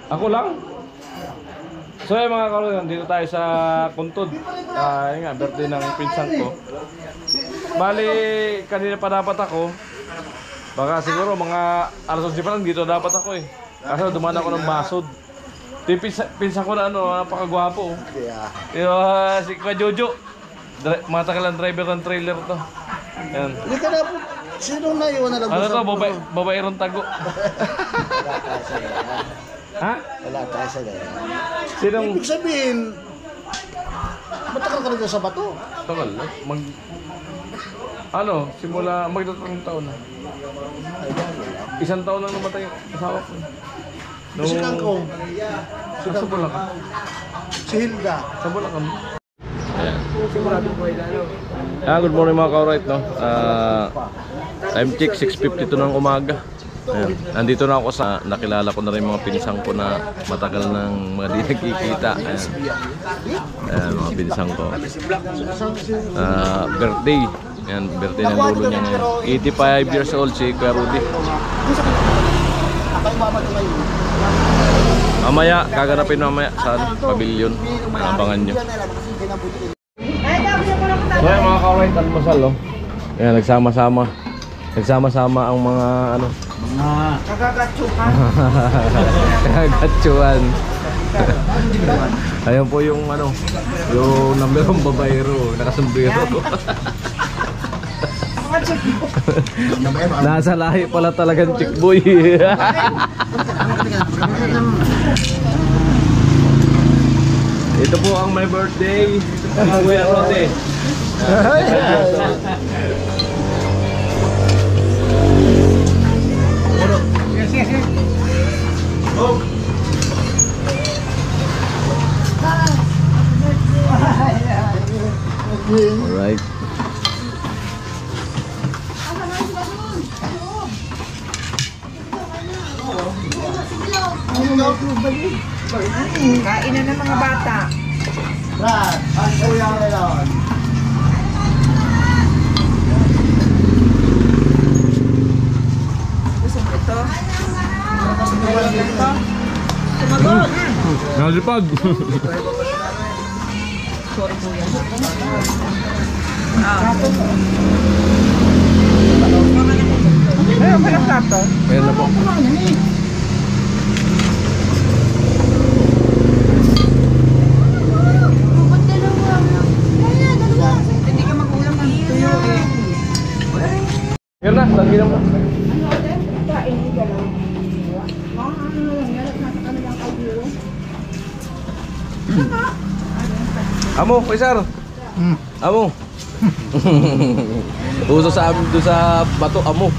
Ako lang. So yung mga karoon, dito tayo sa Kuntod. Yun nga, birthday ng pinsan ko. Bali, kanina pa dapat ako. Baka siguro mga alas 11 pa lang dito dapat ako eh. Kasi dumaan ako ng Masod. Yung pinsan ko na napakagwapo. Yung si Kwa Jojo. Matagalan driver ng trailer to. Yan. Hindi ka na po. Sino na iwan na lang? Ano to? Babaerong tago. Ha? Wala tayo sa gaya. Sinong... Ibig sabihin, matagal ka rin sa bato. Tagal na. Simula magdatrang taon na. Isang taon lang namatay yung asawa ko. Si Kangkong. Sa Bulacan. Si Hilda. Sa Bulacan. Good morning mga ka-alright, no? Time check 6:52 ng umaga. Ayan. Nandito na ako sa nakilala ko na rin mga pinsang ko na matagal nang mga di nagkikita. Ayan. Ayan, mga pinsang ko. Birthday. Ayan, birthday ng lolo niya ngayon. 85 years old si Kuya Rudy. Mamaya, gaganapin mamaya sa pavilion. Abangan nyo. So yung mga ka-alright, almusal, oh. Ayan, nagsama-sama ang mga kagagatsuhan. Ayun po yung yung number 1 babayero, nakasumbrero. Nasa lahi pala talagang chickboy. Ito po ang my birthday. Kuya Rote. Alright. Kain na ng mga bata. Brad, ang kuya na lang. Gusto mo ito? Sumagot! Nalipag! Sorry kuya. Ayun, walang plato. Ayan na po. Hindi ka mag-ulam ng tuyo eh. Ayan na, lagi naman. Amo, Kaisar. Amo. Uso sa amin doon sa bato, amo.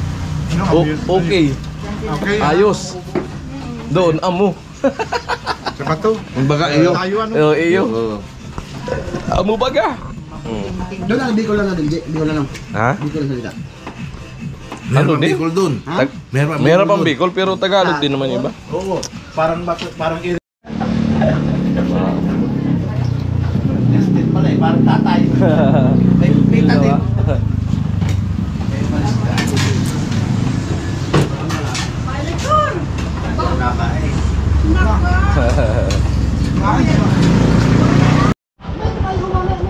Okay. Ayos. Doon, amo. Sa bato? Baga iyo. Iyo. Amo baga. Doon lang, Bicol lang natin. Bicol lang. Ha? Bicol lang salita. Ano din? Bicol dun. Meron pang Bicol pero Tagalog din naman iba. Oo. Parang Estate pala eh, parang tatay. May pita din.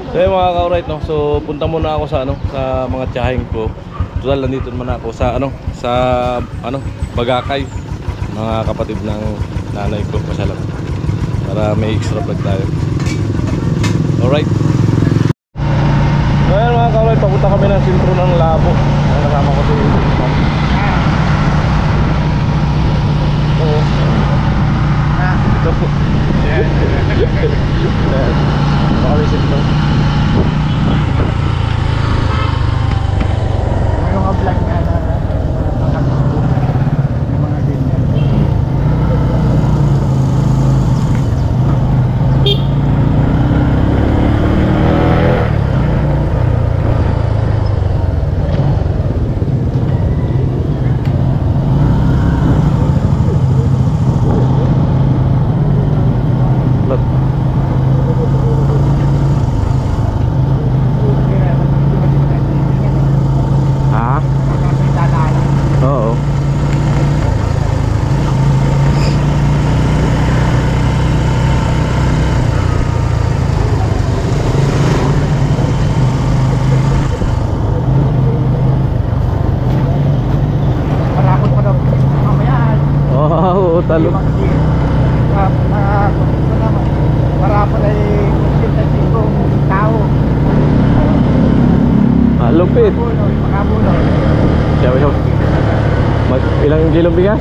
So yung mga ka-alright, no? So punta muna ako sa sa mga tiyahing ko. Total nandito naman ako sa Bagakay. Mga kapatid ng nanay ko, masalam. Para may extra vlog tayo. Alright. So yan mga ka-alright, papunta kami ng sentro ng Labo. Nakasama ko si Ma'am. Oo. Ito po. Baka may sentro. Yung mga vlog na mga ganyan. Talo. Para pala konsultasyon kong tao. Ah, lupit. Makabuno. Siya, ilang kilong bigas?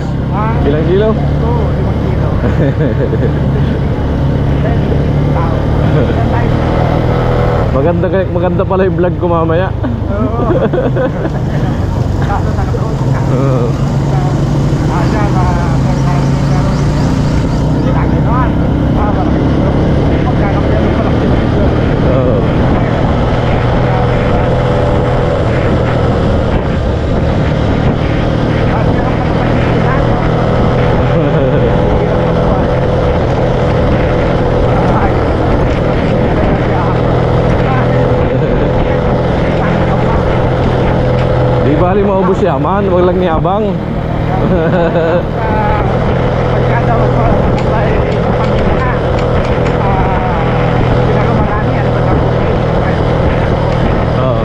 Ilang kilo? Oo, 5 kilo. Tao. Maganda pala yung vlog ko mamaya. Oo. Kaso nakatuon ka. Oo. Asa ba lagi naman. Magkano kaya pala Oo. Di bali maubos yaman, wag lang niyabang. Oo.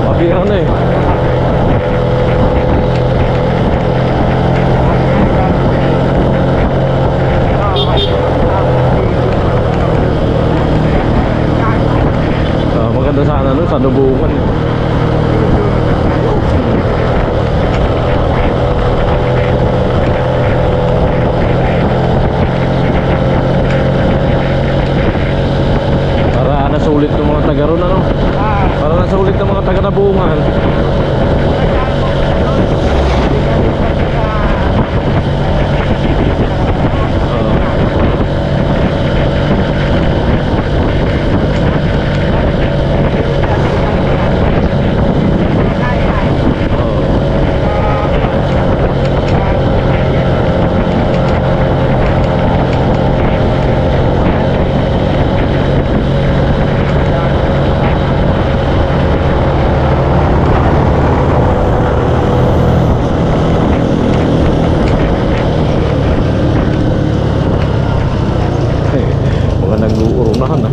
Mabihan na eh. Maganda sana nun sa Dubungan. Para nasulit ng mga taga ron, ano? Para nasulit ng mga taga Nabungan. Mga nag-uurunahan na.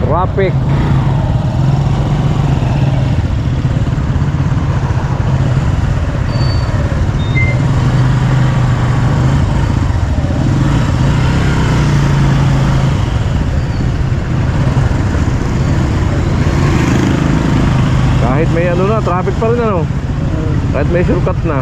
Traffic. Kahit may ano na, traffic pa rin ano. Kahit may shortcut na.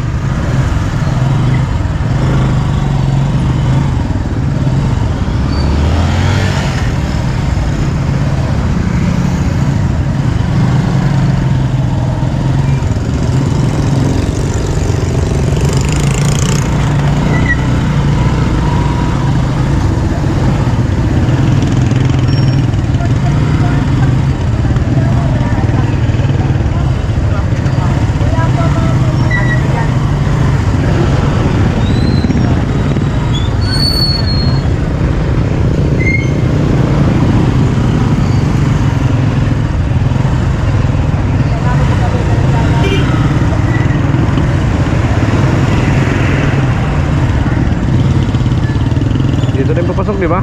Dito na yung papasok, di ba?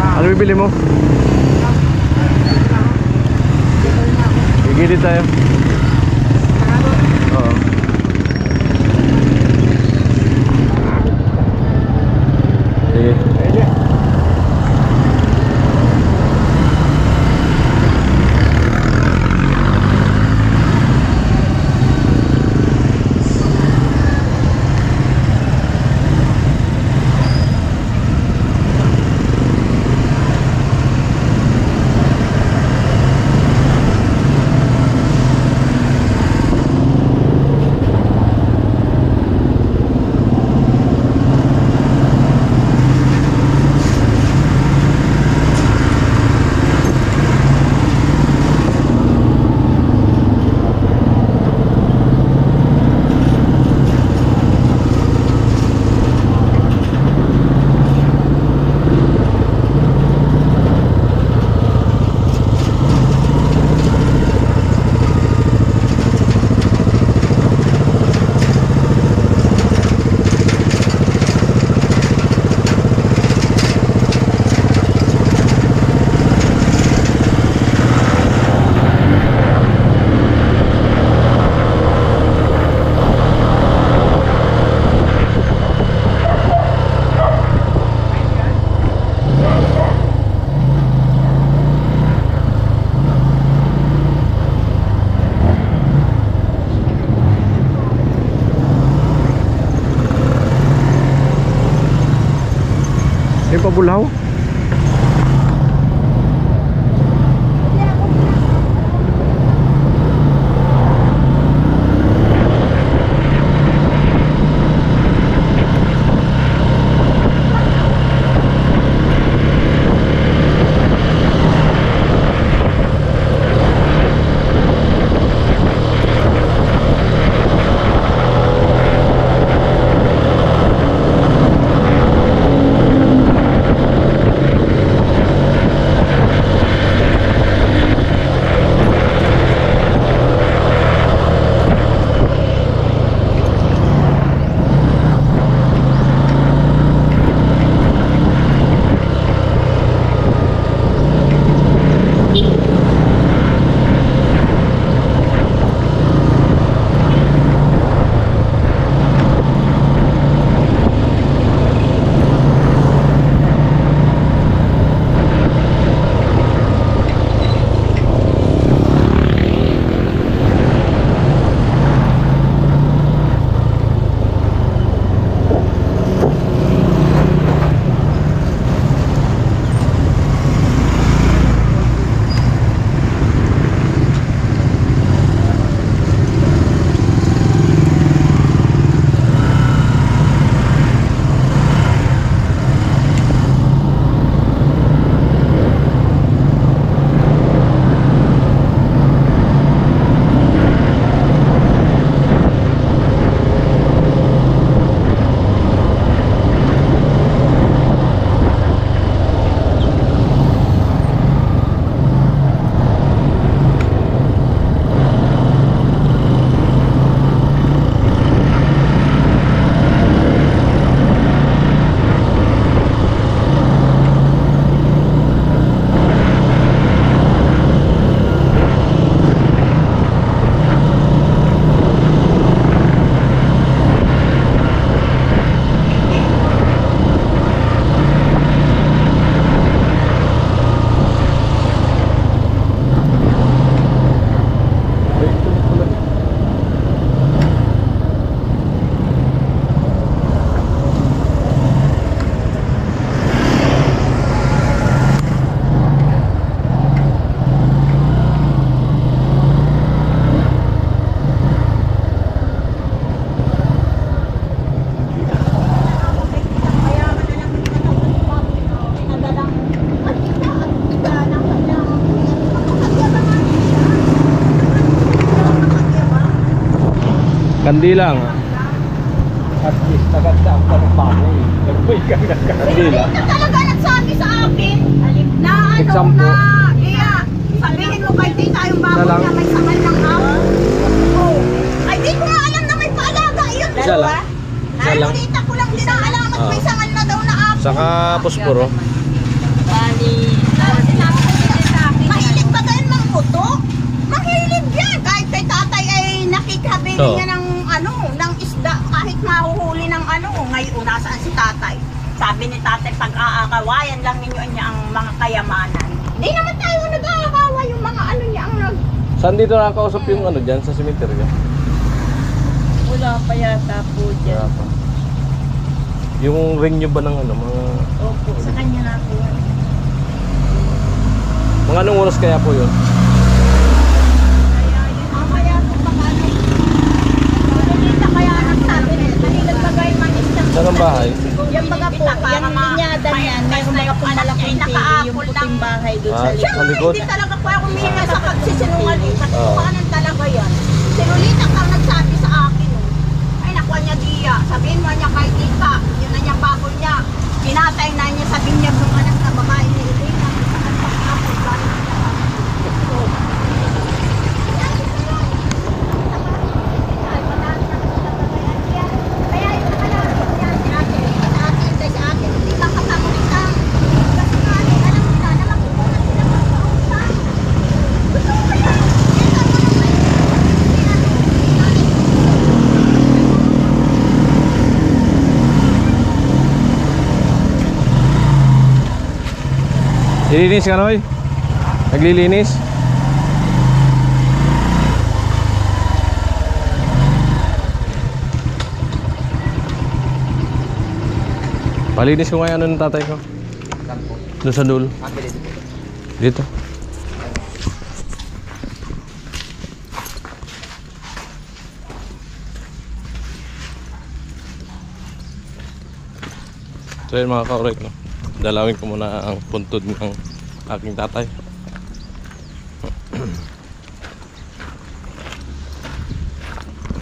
Ano bibili mo? Gigilid tayo. Oo. Sige. May pabulaw? Kandilang. At least naganda ang panumbago eh. Nagpuy kami Kandila. Ito talaga nagsabi sa akin na ano Example. na iya, sabihin mo kay tita yung baboy Isa lang. na may sangal ng hap. Oh. Ay di ko nga alam na may paalaga yun. Isa lang. Isa lang. Tita ko lang din ang alam at may sangal na daw na apo. Saka posporo. One, Sinabi ko din sa akin. Mahilig ba ganun mang puto? Mahilig yan. Kahit kay tatay ay nakikabili Oo. niya ng ng isda. Kahit mahuhuli ng ngayon nasaan si tatay. Sabi ni tatay, pag-aakawayan lang ninyo niya ang mga kayamanan. Hindi naman tayo nag-aakawa yung mga niya ang Saan dito nakakausap yung dyan sa cemetery? Wala pa yata po dyan. Kaya pa. Yung ring nyo ba ng mga... Opo, sa kanya na po. Mga anong oras kaya po yun? kaya yun. Mamaya kung baka hindi na kaya nagsabi nila. Mahilig ba kayo manisang Saan ang bahay? Yung mga po, yung linyada niyan, mayroon mga po malaking TV, yung puting bahay doon sa Ah, likod. sa likod? Hindi talaga po ako humihinga sa pagsisinungaling. Kasi Oo. paano talaga yan? Si Lolita ang nagsabi sa akin. Ay, nakuha niya diya. Sabihin mo niya kay Tita. Yun na niya bakol niya. Pinatay na niya sa binyag ng anak na babae ni Lolita. Saan pa kapag galing niya. Kaya yung nakalapit niya, sinabi sa akin, sa akin, hindi ka kasama kita. Kasi nga, alam nila na magpupunan sila ng pausan. Gusto ko kaya, yan ang Nililinis ka, Noy? Naglilinis? Palinis ko ngayon ng tatay ko. Doon sa dulo. Dito. So yun mga kaurek, no? Dalawin ko muna ang puntod ng aking tatay.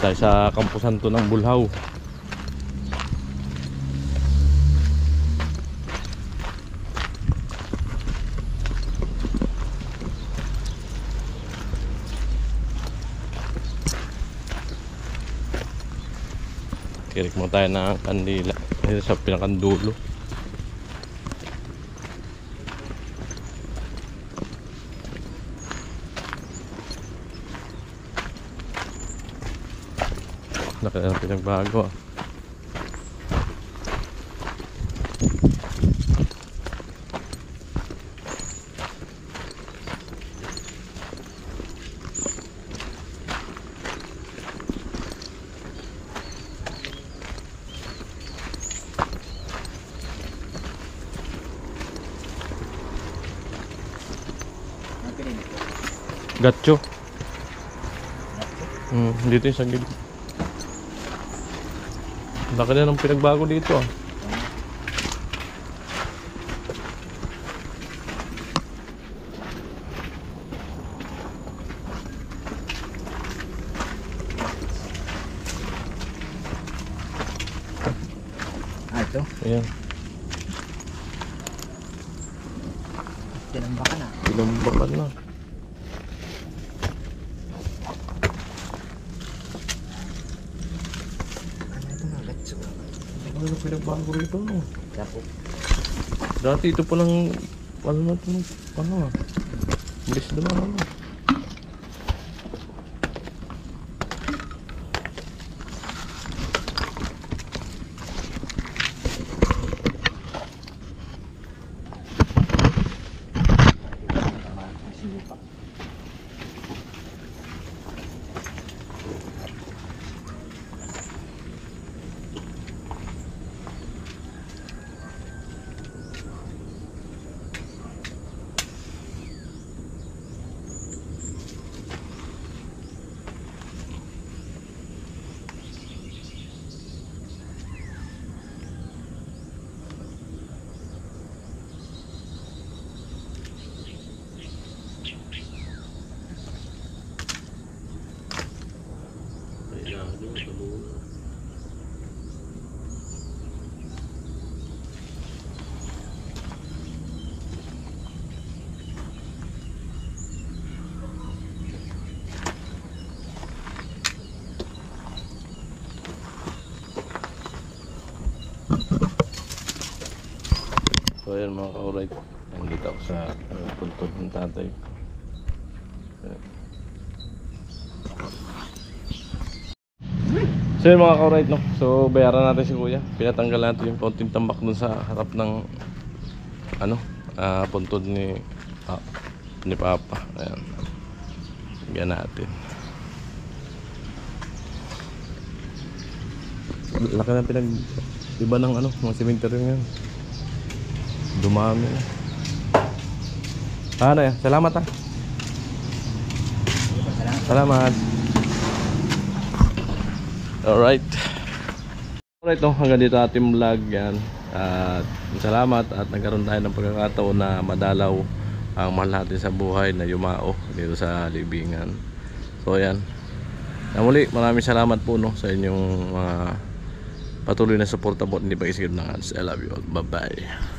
Tayo sa kampusan to ng Bulhaw. Kirik mo tayo ng kandila dito sa pinakandulo. Laki na pinagbago ah. Gatcho. Dito yung sa gilid. Laki na ng pinagbago dito ah. Ito? Ayan. Tinambakan na. Pinambakan na. Ito na, gatso. Ano pinagbago rito no? Dapo. Dati ito palang ano na ito ah. Bilis naman ano. So ayan mga ka-alright. Nandito ako sa puntod ng tatay. So yun mga ka-right, no? So bayaran natin si kuya. Pinatanggal natin yung konting tambak dun sa harap ng puntod ni Papa. Ayan. Bigyan natin. Laki na iba ng mga cemetery ngayon. Dumami na. Yan? Salamat ha. Salamat. Alright. Alright, no, hanggang dito ating vlog yan. At salamat at nagkaroon tayo ng pagkakataon na madalaw ang mahal natin sa buhay na yumao dito sa libingan. So yan. Na muli, maraming salamat po, no, sa inyong patuloy na suporta po. Hindi pa isigil na. I love you all. Bye bye.